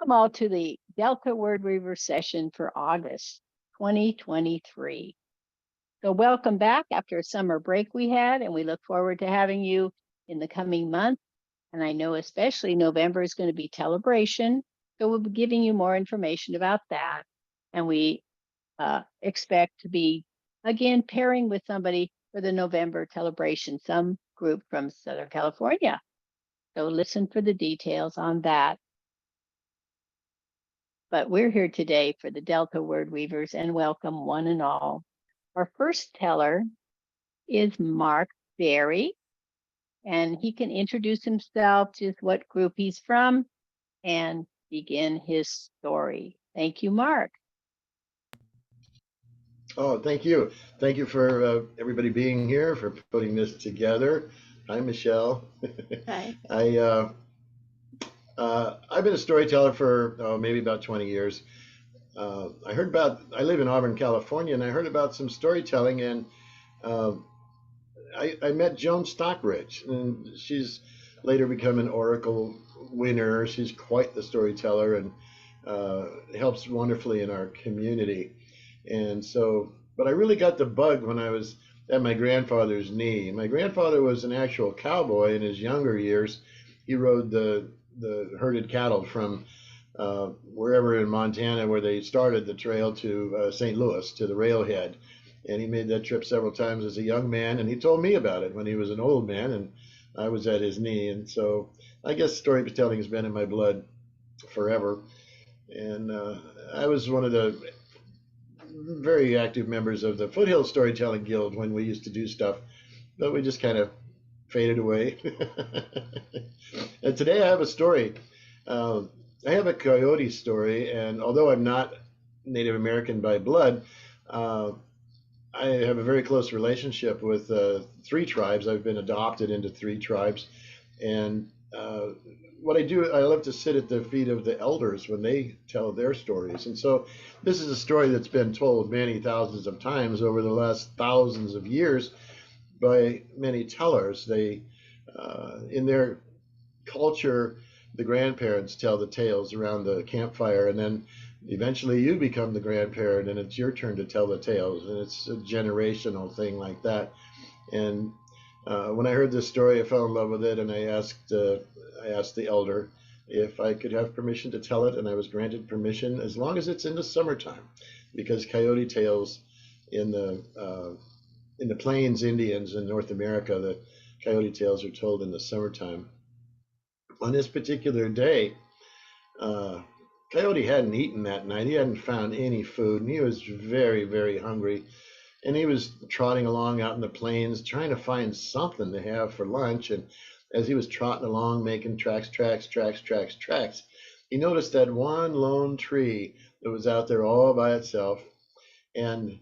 Welcome all to the Delta Wordweaver session for August 2023. So welcome back after a summer break we had, and we look forward to having you in the coming month. And I know especially November is going to be Telebration, so we'll be giving you more information about that. And we expect to be, again, pairing with somebody for the November Telebration, some group from Southern California. So listen for the details on that. But we're here today for the Delta Wordweavers, and welcome one and all. Our first teller is Mark Berry, and he can introduce himself, just what group he's from, and begin his story. Thank you, Mark. Oh, thank you. Thank you for everybody being here, for putting this together. Hi, Michelle. Hi. I've been a storyteller for maybe about 20 years. I live in Auburn, California, and I heard about some storytelling, and I met Joan Stockbridge, and she's later become an Oracle winner. She's quite the storyteller and helps wonderfully in our community. And so, but I really got the bug when I was at my grandfather's knee. My grandfather was an actual cowboy in his younger years. He rode the herded cattle from wherever in Montana where they started the trail to St. Louis, to the railhead. And he made that trip several times as a young man, and he told me about it when he was an old man, and I was at his knee. And so I guess storytelling has been in my blood forever. And I was one of the very active members of the Foothill Storytelling Guild when we used to do stuff, but we just kind of faded away. And today I have a story. I have a coyote story, and although I'm not Native American by blood, I have a very close relationship with 3 tribes. I've been adopted into 3 tribes, and what I do, I love to sit at the feet of the elders when they tell their stories. And so this is a story that's been told many thousands of times over the last thousands of years by many tellers. They, in their culture, the grandparents tell the tales around the campfire, and then eventually you become the grandparent and it's your turn to tell the tales, and it's a generational thing like that. And when I heard this story, I fell in love with it, and I asked the elder if I could have permission to tell it, and I was granted permission as long as it's in the summertime, because coyote tales in the Plains Indians in North America, the coyote tales are told in the summertime. On this particular day, Coyote hadn't eaten that night. He hadn't found any food, and he was very, very hungry. And he was trotting along out in the plains, trying to find something to have for lunch. And as he was trotting along, making tracks, he noticed that one lone tree that was out there all by itself. And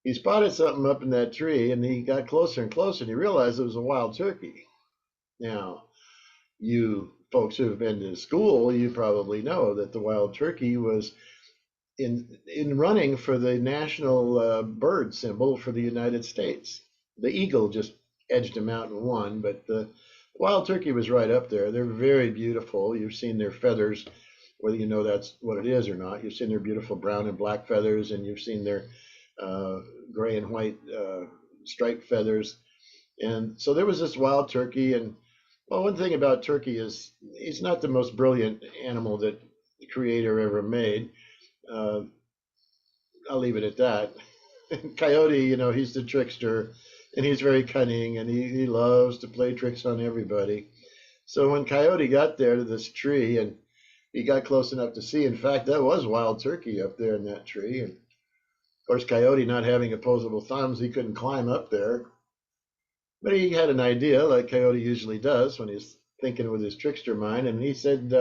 he spotted something up in that tree, and he got closer and closer, and he realized it was a wild turkey. Now, you folks who have been to school, you probably know that the wild turkey was in running for the national bird symbol for the United States. The eagle just edged him out and won, but the wild turkey was right up there. They're very beautiful. You've seen their feathers, whether you know that's what it is or not. You've seen their beautiful brown and black feathers, and you've seen their gray and white striped feathers. And so there was this wild turkey, and well, one thing about turkey is he's not the most brilliant animal that the creator ever made. I'll leave it at that. Coyote, you know, he's the trickster, and he's very cunning, and he loves to play tricks on everybody. So when Coyote got there to this tree, and he got close enough to see, in fact, that was wild turkey up there in that tree. And of course, Coyote, not having opposable thumbs, he couldn't climb up there. But he had an idea, like Coyote usually does when he's thinking with his trickster mind, and he said,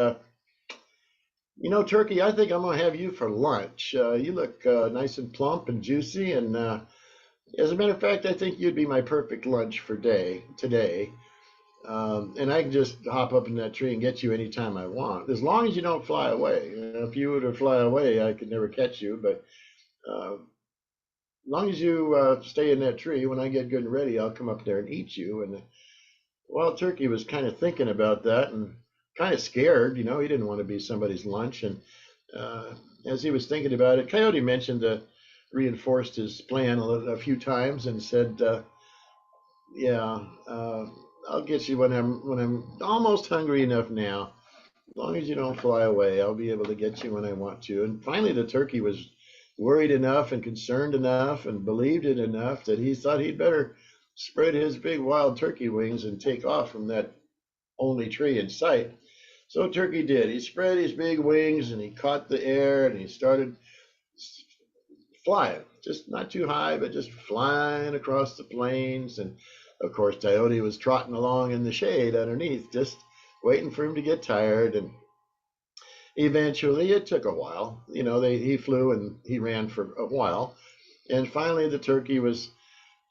you know, Turkey, I think I'm going to have you for lunch. You look nice and plump and juicy, and as a matter of fact, I think you'd be my perfect lunch for today. And I can just hop up in that tree and get you anytime I want, as long as you don't fly away. You know, if you were to fly away, I could never catch you, but as long as you stay in that tree, when I get good and ready, I'll come up there and eat you. And the wild turkey was kind of thinking about that, and kind of scared. You know, he didn't want to be somebody's lunch. And as he was thinking about it, Coyote mentioned reinforced his plan a few times and said, "Yeah, I'll get you when I'm almost hungry enough now. As long as you don't fly away, I'll be able to get you when I want to." And finally, the turkey was worried enough and concerned enough and believed it enough that he thought he'd better spread his big wild turkey wings and take off from that only tree in sight. So Turkey did. He spread his big wings and he caught the air and he started flying, just not too high, but just flying across the plains. And of course, Coyote was trotting along in the shade underneath, just waiting for him to get tired. And eventually, it took a while. You know, he flew and he ran for a while. And finally, the turkey was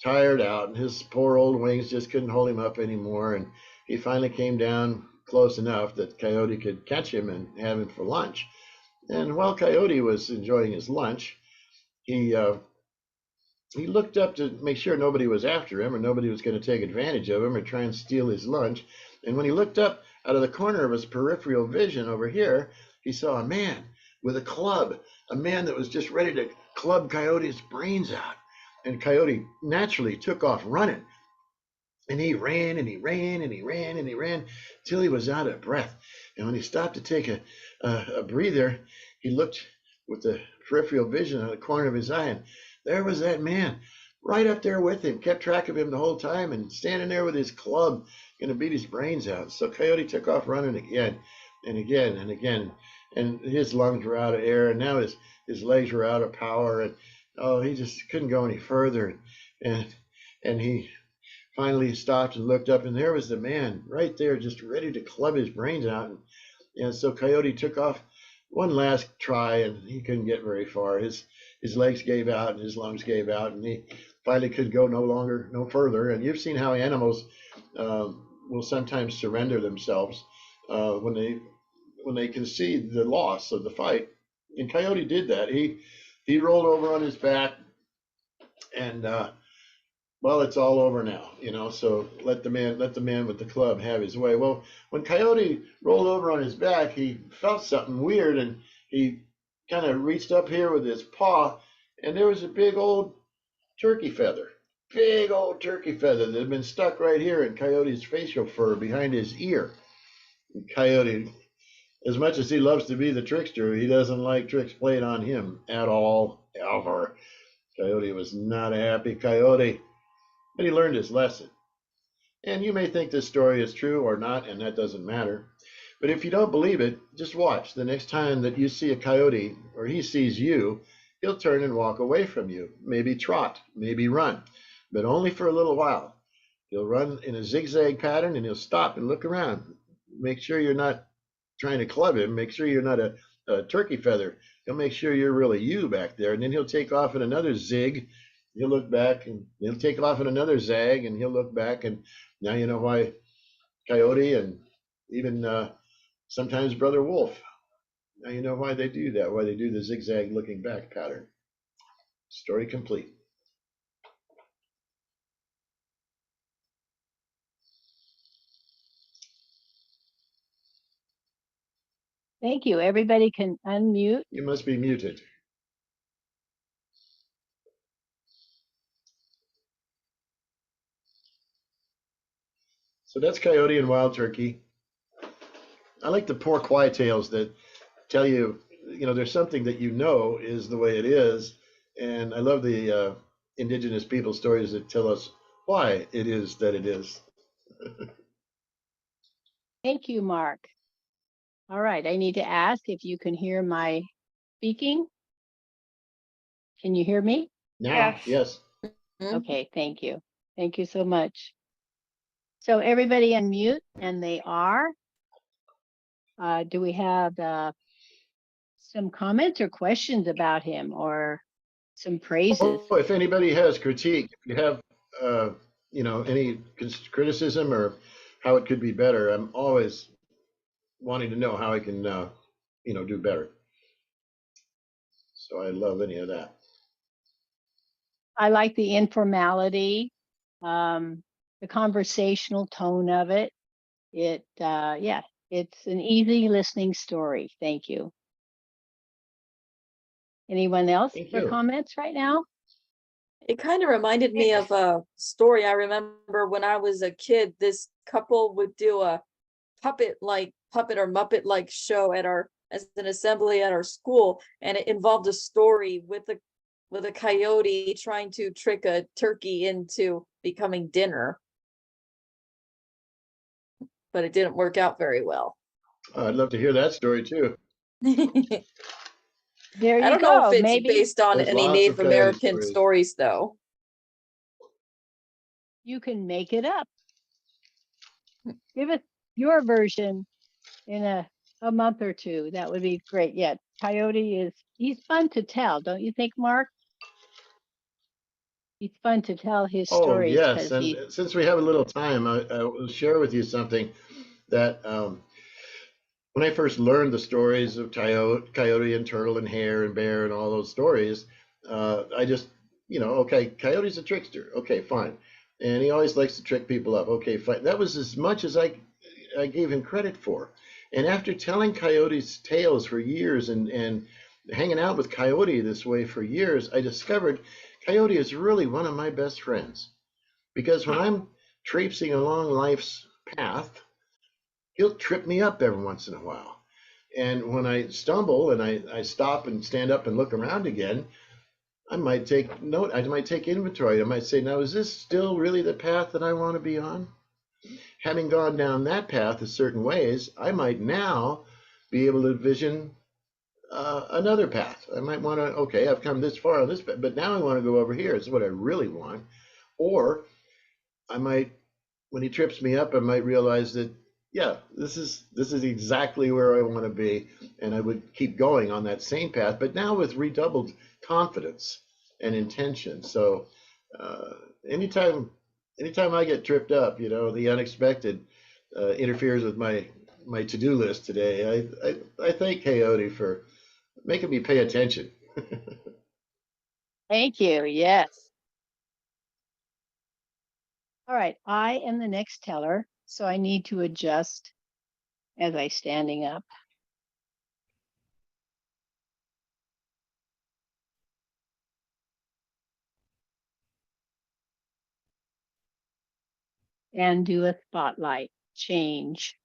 tired out, and his poor old wings just couldn't hold him up anymore. And he finally came down close enough that Coyote could catch him and have him for lunch. And while Coyote was enjoying his lunch, he looked up to make sure nobody was after him or nobody was going to take advantage of him or try and steal his lunch. And when he looked up out of the corner of his peripheral vision over here, he saw a man with a club, a man that was just ready to club Coyote's brains out. And Coyote naturally took off running. And he ran and he ran and he ran and he ran till he was out of breath. And when he stopped to take a breather, he looked with the peripheral vision on the corner of his eye, and there was that man right up there with him, kept track of him the whole time, and standing there with his club, going to beat his brains out. So Coyote took off running again and again and again, and his lungs were out of air, and now his legs were out of power, and oh, he just couldn't go any further. And he finally stopped and looked up, and there was the man right there, just ready to club his brains out. And so Coyote took off one last try, and he couldn't get very far. His legs gave out, and his lungs gave out, and he finally could go no further. And you've seen how animals will sometimes surrender themselves when they can see the loss of the fight. And Coyote did that. He rolled over on his back, and well, it's all over now, you know, so let the man with the club have his way. Well, when Coyote rolled over on his back, he felt something weird, and he kind of reached up here with his paw, and there was a big old turkey feather that had been stuck right here in Coyote's facial fur behind his ear. And Coyote, as much as he loves to be the trickster, he doesn't like tricks played on him at all, ever. Coyote was not a happy Coyote. But he learned his lesson. And you may think this story is true or not, and that doesn't matter. But if you don't believe it, just watch. The next time that you see a coyote or he sees you, he'll turn and walk away from you. Maybe trot, maybe run, but only for a little while. He'll run in a zigzag pattern and he'll stop and look around. Make sure you're not trying to club him. Make sure you're not a turkey feather. He'll make sure you're really you back there. And then he'll take off in another zig. He'll look back and he'll take off in another zag, and he'll look back, and now you know why Coyote and even sometimes Brother Wolf, now you know why they do that, why they do the zigzag looking back pattern. Story complete. Thank you. Everybody can unmute. You must be muted. So that's Coyote and Wild Turkey. I like the poor quiet tales that tell you, you know, there's something that you know is the way it is. And I love the indigenous people stories that tell us why it is that it is. Thank you, Mark. All right, I need to ask if you can hear my speaking. Can you hear me? Now, yes. Okay, thank you. Thank you so much. So everybody unmute, and they are. Do we have some comments or questions about him, or some praises? Oh, if anybody has critique, if you have, you know, any criticism or how it could be better, I'm always wanting to know how I can, you know, do better. So I love any of that. I like the informality, the conversational tone of it. Yeah, It's an easy listening story. Thank you. Anyone else Thank for you. comments right now? It kind of reminded me of a story I remember when I was a kid. This couple would do a puppet or Muppet like show at our as an assembly at our school, and it involved a story with a coyote trying to trick a turkey into becoming dinner. But it didn't work out very well. I'd love to hear that story too. I There you don't know if go. it's Maybe based on There's any lots of Native coyote American stories, though. you can make it up. Give us your version in a month or two. That would be great. Yeah, Coyote he's fun to tell, don't you think, Mark? He's fun to tell his Oh, stories yes. because And since we have a little time, I will share with you something that when I first learned the stories of Coyote and Turtle and Hare and Bear and all those stories, I just, okay, Coyote's a trickster. Okay, fine. And he always likes to trick people up. Okay, fine. That was as much as I gave him credit for. And after telling Coyote's tales for years and hanging out with Coyote this way for years, I discovered Coyote is really one of my best friends. Because when I'm traipsing along life's path, he'll trip me up every once in a while. And when I stumble and I stop and stand up and look around again, I might take note, I might take inventory. I might say, now, is this still really the path that I want to be on? Having gone down that path a certain ways, I might now be able to vision another path. I might want to, okay, I've come this far on this, but now I want to go over here. This is what I really want. Or I might, when he trips me up, I might realize that, yeah, this is exactly where I want to be, and I would keep going on that same path, but now with redoubled confidence and intention. So anytime I get tripped up, the unexpected interferes with my to-do list today. I thank Coyote for making me pay attention. thank you. Yes. All right, I am the next teller, so I need to adjust as I'm standing up. And do a spotlight change.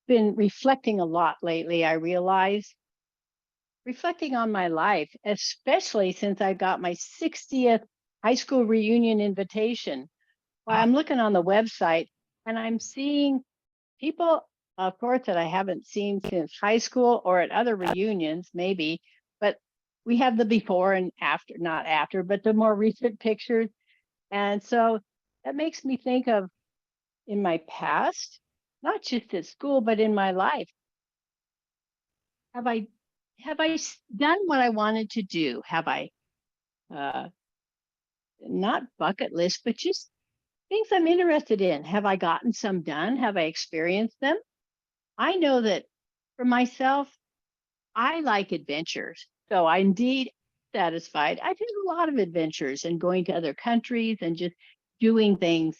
Been reflecting a lot lately, I realize. Reflecting on my life, especially since I got my 60th high school reunion invitation. Well, I'm looking on the website and I'm seeing people, of course, that I haven't seen since high school or at other reunions, maybe, but we have the before and after, not after, but the more recent pictures. And so that makes me think of in my past, not just at school, but in my life. Have I done what I wanted to do? Have I not bucket list, but just things I'm interested in? Have I gotten some done? Have I experienced them? I know that for myself, I like adventures. So I indeed satisfied. I did a lot of adventures and going to other countries and just doing things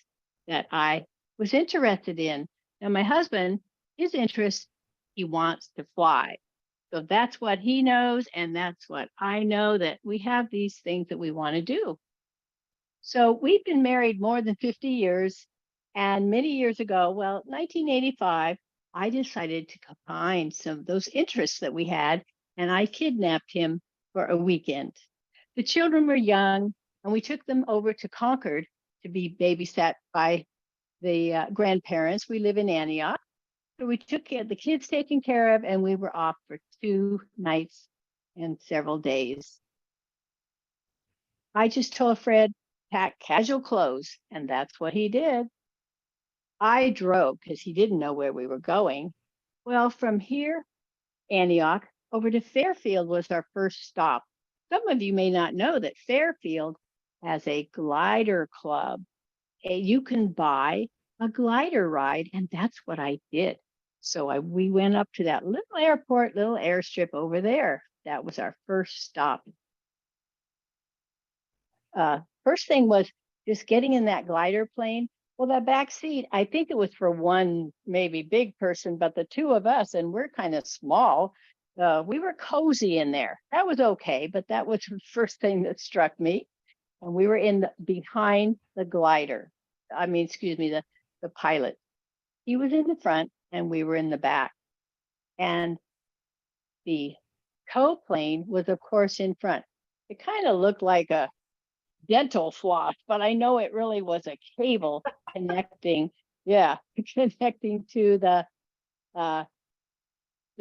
that I was interested in. Now, my husband, his interest, he wants to fly. So that's what he knows. And that's what I know, that we have these things that we want to do. So we've been married more than 50 years. And many years ago, well, 1985, I decided to combine some of those interests that we had, and I kidnapped him for a weekend. The children were young, and we took them over to Concord to be babysat by the grandparents. We live in Antioch. So we took the kids taken care of, and we were off for 2 nights and several days. I just told Fred, pack casual clothes, and that's what he did. I drove because he didn't know where we were going. Well, from here, Antioch, over to Fairfield was our first stop. some of you may not know that Fairfield has a glider club. You can buy a glider ride, and that's what I did. So we went up to that little airport, little airstrip over there. That was our first stop. First thing was just getting in that glider plane. Well, that back seat, I think it was for one maybe big person, but the two of us, and we're kind of small, we were cozy in there. That was okay, but that was the first thing that struck me. And we were behind the glider. Excuse me, the pilot. He was in the front and we were in the back. And the tow plane was, of course, in front. It kind of looked like a dental floss, but I know it really was a cable connecting, connecting to the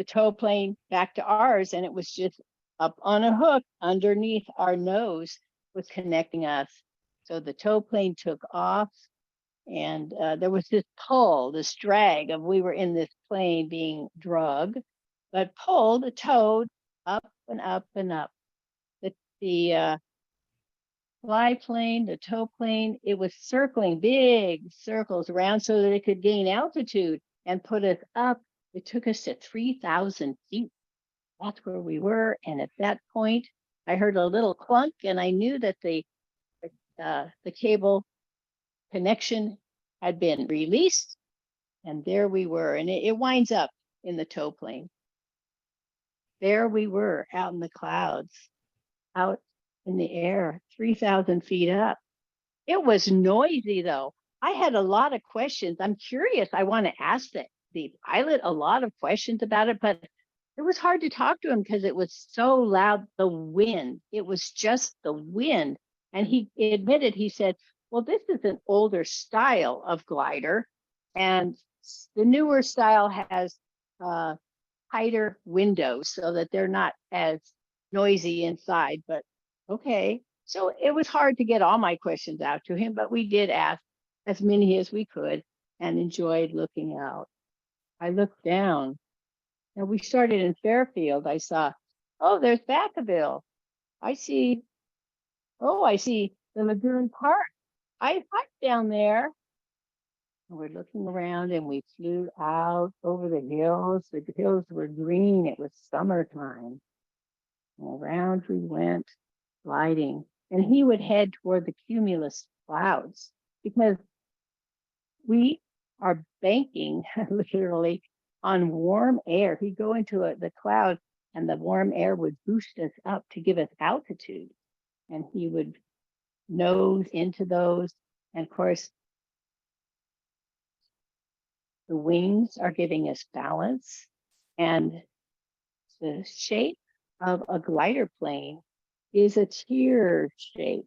tow plane back to ours. And it was just up on a hook underneath our nose was connecting us. So the tow plane took off, and there was this pull, this drag of we were in this plane being drugged, but pulled, towed up and up and up. The fly plane, the tow plane, it was circling big circles around so that it could gain altitude and put us up. It took us to 3,000 feet. That's where we were. And at that point, I heard a little clunk, and I knew that the cable connection had been released. And there we were. And it winds up in the tow plane. There we were out in the clouds, out in the air, 3,000 feet up. It was noisy, though. I had a lot of questions. I'm curious. I want to ask the pilot a lot of questions about it, but it was hard to talk to him because it was so loud. The wind, it was just the wind. And he admitted, he said, well, this is an older style of glider, and the newer style has tighter windows so that they're not as noisy inside. But okay, so it was hard to get all my questions out to him, but we did ask as many as we could and enjoyed looking out. I looked down. Now we started in Fairfield. I saw, oh, there's Vacaville. I see the Lagoon Park. I hiked down there. And we're looking around, and we flew out over the hills. The hills were green. It was summertime. And around we went, gliding. And he would head toward the cumulus clouds because we are banking literally on warm air. He'd go into the cloud, and the warm air would boost us up to give us altitude. And he would nose into those. And of course, the wings are giving us balance. And the shape of a glider plane is a tear shape.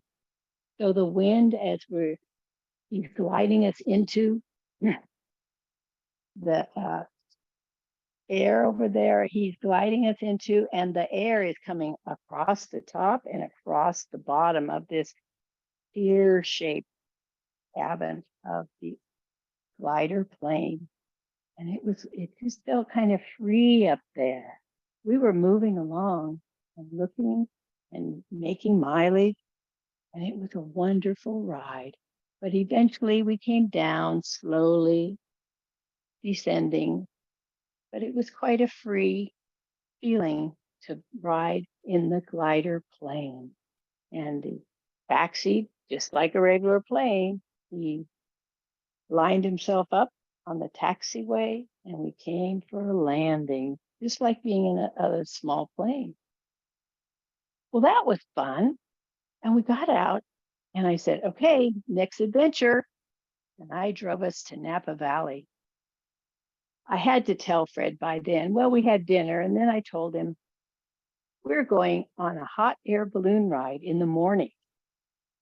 So the wind, as he's gliding us into the air over there, he's gliding us into, and the air is coming across the top and across the bottom of this tear-shaped cabin of the glider plane. And it just felt kind of free up there. We were moving along and looking and making mileage, and it was a wonderful ride. But eventually we came down slowly, descending, but it was quite a free feeling to ride in the glider plane. And the taxi, just like a regular plane, he lined himself up on the taxiway, and we came for a landing, just like being in a small plane. Well, that was fun. And we got out, and I said, okay, next adventure. And I drove us to Napa Valley. I had to tell Fred by then. Well, we had dinner, and then I told him, we're going on a hot air balloon ride in the morning.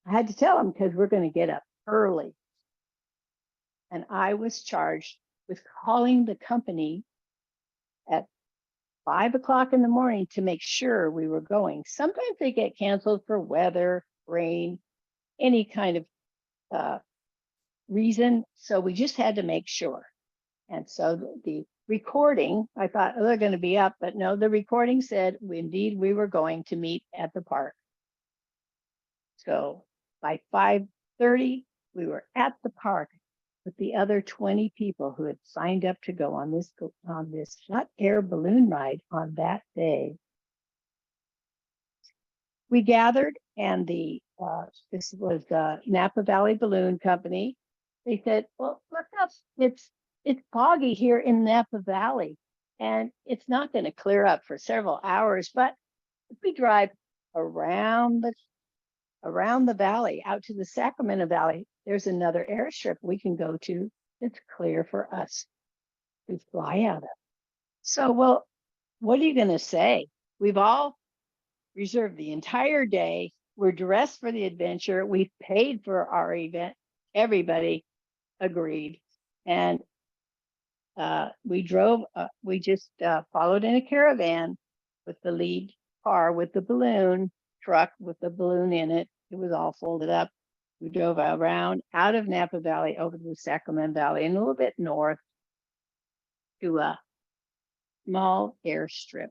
I had to tell him because we're going to get up early. And I was charged with calling the company at 5 o'clock in the morning to make sure we were going. Sometimes they get canceled for weather, rain, any kind of reason. So we just had to make sure. And so the recording, I thought, oh, they're going to be up, but no, the recording said indeed we were going to meet at the park. So by 5:30, we were at the park with the other 20 people who had signed up to go on this hot air balloon ride on that day. We gathered, and this was Napa Valley Balloon Company. They said, "Well, look up, it's foggy here in Napa Valley, and it's not going to clear up for several hours. But if we drive around the valley out to the Sacramento Valley, there's another airstrip we can go to. It's clear for us to fly out of." So, well, what are you going to say? We've all reserved the entire day. We're dressed for the adventure. We've paid for our event. Everybody agreed. And we drove, we just followed in a caravan with the lead car with the balloon truck with the balloon in it. It was all folded up. We drove around out of Napa Valley over to the Sacramento Valley and a little bit north to a small airstrip.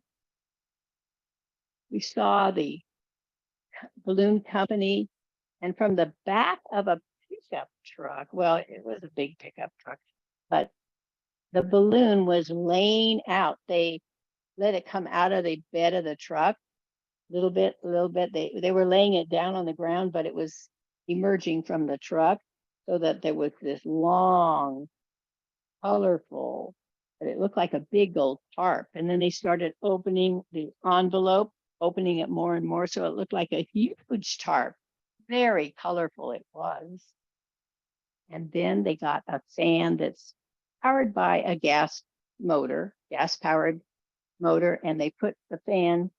We saw the balloon company, and from the back of a pickup truck, well, it was a big pickup truck, but the balloon was laying out. They let it come out of the bed of the truck, little bit. They were laying it down on the ground, but it was emerging from the truck, so that there was this long, colorful, but it looked like a big old tarp. And then they started opening the envelope, opening it more and more, so it looked like a huge tarp. Very colorful it was. And then they got a fan that's powered by a gas-powered motor, and they put the fan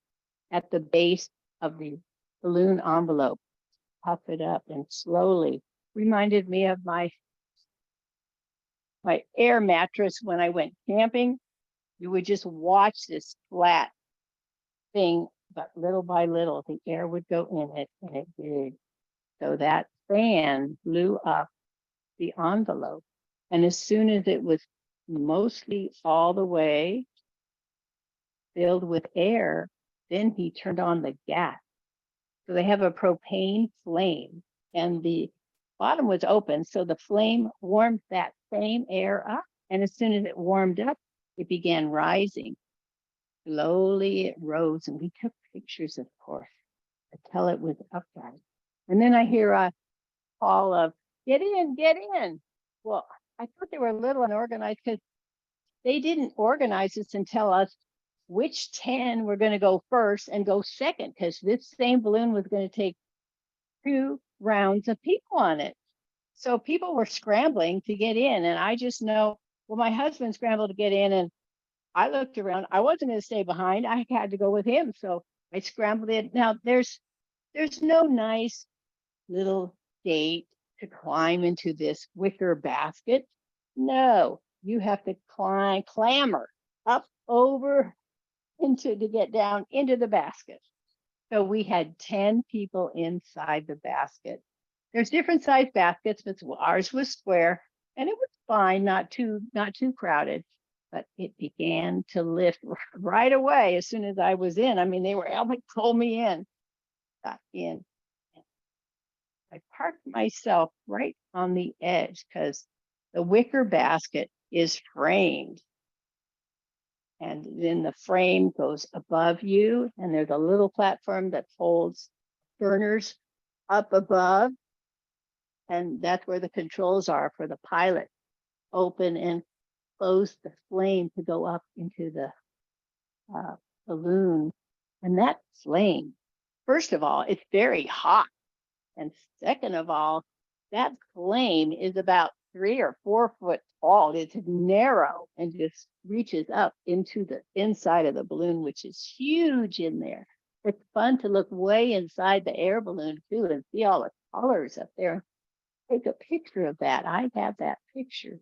at the base of the balloon envelope, puff it up, and slowly reminded me of my air mattress when I went camping. You would just watch this flat thing, but little by little, the air would go in it, and it did. So that fan blew up the envelope. And as soon as it was mostly all the way filled with air, then he turned on the gas. So they have a propane flame, and the bottom was open, so the flame warmed that same air up. And as soon as it warmed up, it began rising. Slowly it rose, and we took pictures, of course, until it was upright. And then I hear a call of, "Get in, get in." Well, I thought they were a little unorganized because they didn't organize us and tell us which 10 were going to go first and go second, because this same balloon was going to take 2 rounds of people on it. So people were scrambling to get in, and I just know, well, my husband scrambled to get in, and I looked around. I wasn't going to stay behind. I had to go with him, so I scrambled in. Now there's no nice little gate to climb into this wicker basket. No, you have to clamber up over to get down into the basket. So we had 10 people inside the basket. There's different size baskets, but ours was square, and it was fine, not too crowded. But it began to lift right away as soon as I was in. I mean, they were able to pull me in. Got in. I parked myself right on the edge because the wicker basket is framed. And then the frame goes above you, and there's a little platform that holds burners up above. And that's where the controls are for the pilot. Open and close the flame to go up into the balloon. And that flame, first of all, it's very hot. And second of all, that flame is about 3 or 4 foot tall. It's narrow and just reaches up into the inside of the balloon, which is huge in there. It's fun to look way inside the air balloon too and see all the colors up there. Take a picture of that. I have that picture.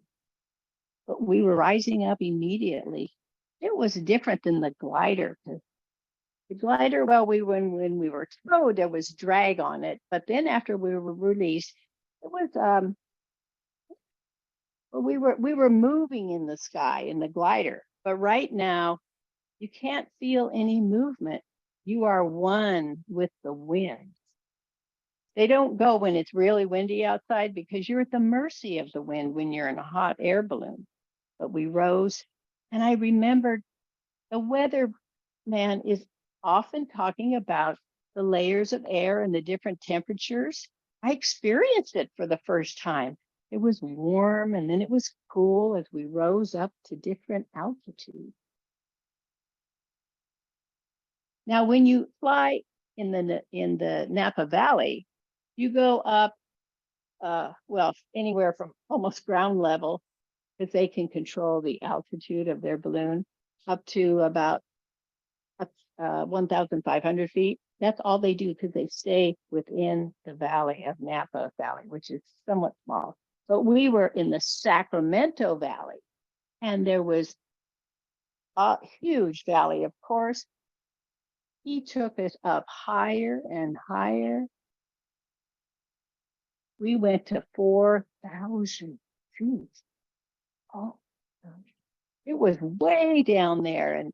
But we were rising up immediately. It was different than the glider. The glider, well, when we were towed, there was drag on it. But then after we were released, it was But we were moving in the sky in the glider. But right now, you can't feel any movement. You are one with the wind. They don't go when it's really windy outside because you're at the mercy of the wind when you're in a hot air balloon. But we rose, and I remembered the weather man is often talking about the layers of air and the different temperatures. I experienced it for the first time. It was warm and then it was cool as we rose up to different altitudes. Now, when you fly in the Napa Valley, you go up, well, anywhere from almost ground level, because they can control the altitude of their balloon, up to about 1,500 feet. That's all they do because they stay within the valley of Napa Valley, which is somewhat small. But we were in the Sacramento Valley, and there was a huge valley, of course. He took us up higher and higher. We went to 4,000 feet. Oh, it was way down there. And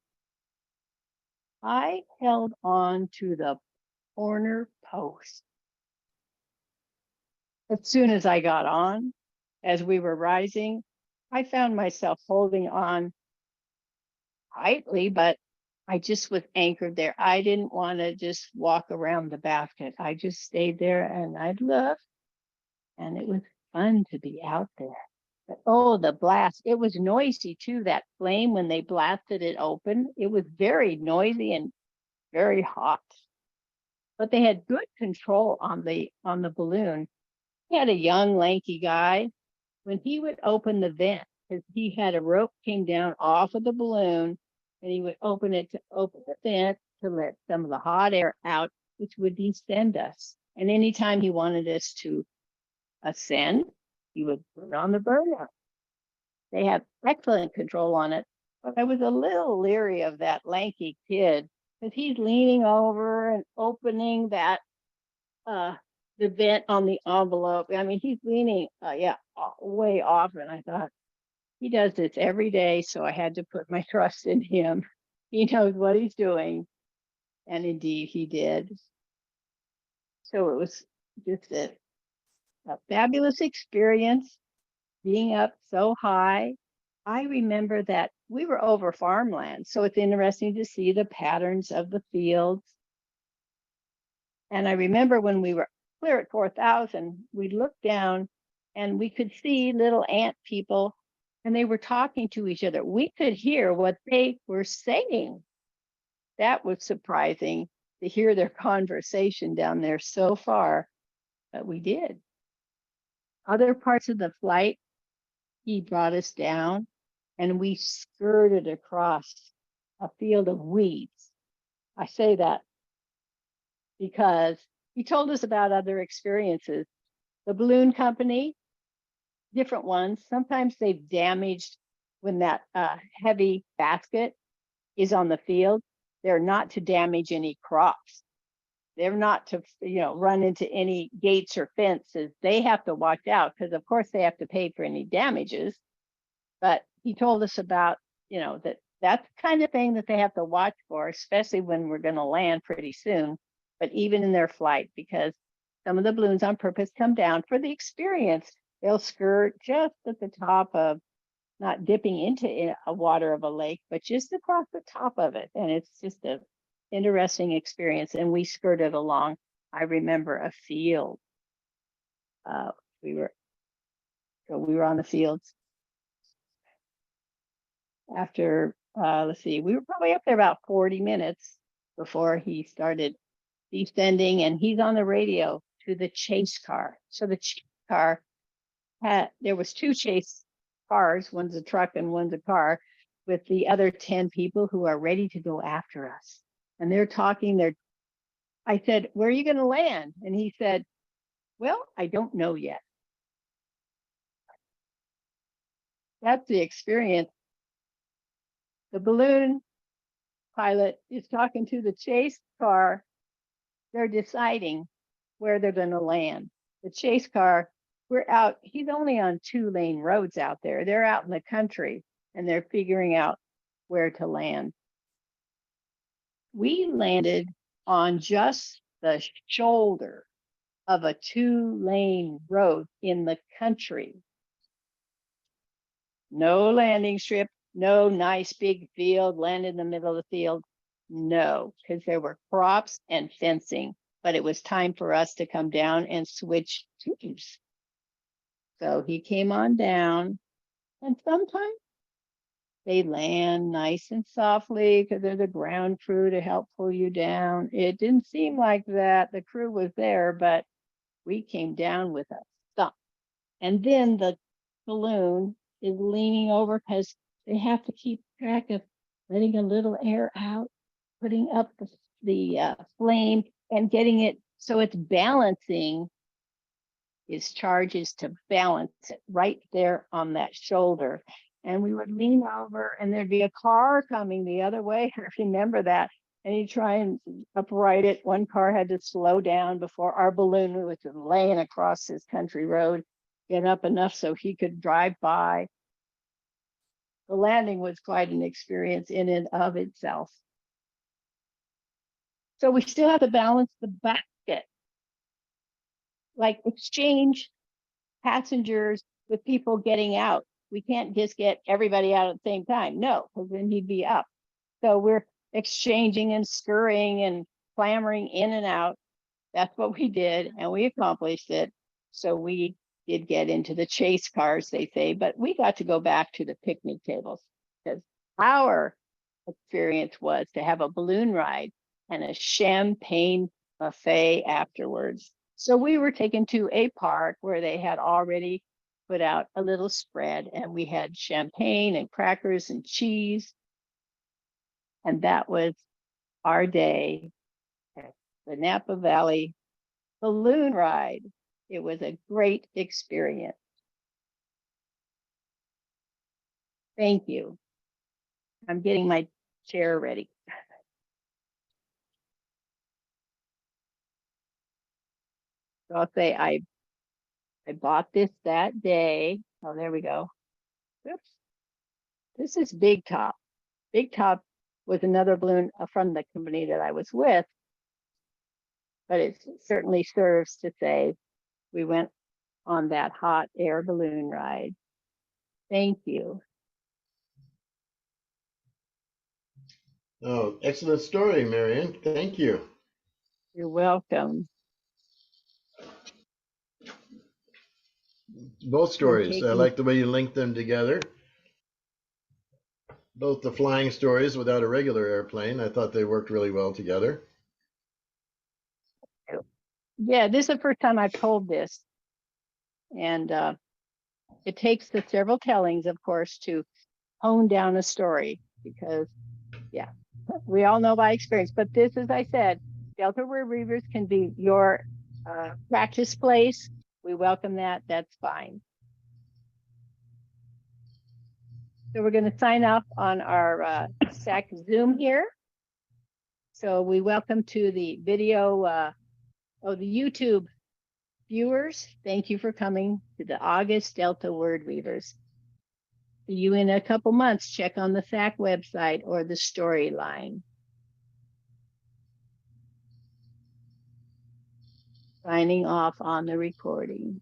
I held on to the corner post. As soon as I got on, as we were rising, I found myself holding on tightly, but I just was anchored there. I didn't want to just walk around the basket. I just stayed there and I looked, and it was fun to be out there. But oh, the blast. It was noisy too, that flame when they blasted it open. It was very noisy and very hot. But they had good control on the balloon. He had a young, lanky guy. When he would open the vent, because he had a rope came down off of the balloon, and he would open it to open the vent to let some of the hot air out, which would descend us. And anytime he wanted us to ascend, he would turn on the burner. They have excellent control on it. But I was a little leery of that lanky kid because he's leaning over and opening that the vent on the envelope. I mean, he's leaning, way off. And I thought, he does this every day. So I had to put my trust in him. He knows what he's doing. And indeed, he did. So it was just a fabulous experience being up so high. I remember that we were over farmland. So it's interesting to see the patterns of the fields. And I remember when we were clear at 4,000, we looked down and we could see little ant people, and they were talking to each other. We could hear what they were saying. That was surprising to hear their conversation down there so far, but we did. Other parts of the flight, he brought us down and we skirted across a field of weeds. I say that because he told us about other experiences. The balloon company, different ones, sometimes they've damaged when that heavy basket is on the field. They're not to damage any crops. They're not to, run into any gates or fences. They have to watch out because, of course, they have to pay for any damages. But he told us about, that's the kind of thing that they have to watch for, especially when we're going to land pretty soon. But even in their flight, because some of the balloons on purpose come down for the experience. They'll skirt just at the top of, not dipping into a water of a lake, but just across the top of it. And it's just an interesting experience. And we skirted along, I remember, a field. We were on the fields. After, we were probably up there about 40 minutes before he started descending, and he's on the radio to the chase car. So the chase car there was two chase cars, one's a truck and one's a car, with the other 10 people who are ready to go after us. And they're talking, I said, where are you going to land? And he said, well, I don't know yet. That's the experience. The balloon pilot is talking to the chase car. They're deciding where they're going to land. The chase car we're out, he's only on 2-lane roads out there. They're out in the country and they're figuring out where to land. We landed on just the shoulder of a 2-lane road in the country. No landing strip, no nice big field, land in the middle of the field. No, because there were crops and fencing, but it was time for us to come down and switch teams. So he came on down, and sometimes they land nice and softly because there's a ground crew to help pull you down. It didn't seem like that. The crew was there, but we came down with a thump. And then the balloon is leaning over because they have to keep track of letting a little air out, putting up the flame and getting it so it's balancing. His charge is to balance it right there on that shoulder. And we would lean over and there'd be a car coming the other way. I remember that. And he'd try and upright it. One car had to slow down before our balloon, which was laying across this country road, get up enough so he could drive by. The landing was quite an experience in and of itself. So we still have to balance the basket, like exchange passengers with people getting out. We can't just get everybody out at the same time. No, because then he'd be up. So we're exchanging and scurrying and clambering in and out. That's what we did, and we accomplished it. So we did get into the chase cars, they say, but we got to go back to the picnic tables because our experience was to have a balloon ride and a champagne buffet afterwards. So we were taken to a park where they had already put out a little spread, and we had champagne and crackers and cheese. And that was our day at the Napa Valley balloon ride. It was a great experience. Thank you. I'm getting my chair ready. So I'll say I bought this that day. Oh, there we go. Oops. This is Big Top. Big Top was another balloon from the company that I was with, but it certainly serves to say we went on that hot air balloon ride. Thank you. Oh, excellent story, Marion. Thank you. You're welcome. Both stories. I taking- like the way you linked them together. Both the flying stories without a regular airplane. I thought they worked really well together. Yeah, this is the first time I've told this. And it takes the several tellings, of course, to hone down a story because, yeah, we all know by experience. But this, as I said, Delta Wordweavers can be your practice place. We welcome that. That's fine. So we're going to sign off on our SAC Zoom here. So we welcome to the video, the YouTube viewers. Thank you for coming to the August Delta Wordweavers. See you in a couple months. Check on the SAC website or the storyline. Signing off on the recording.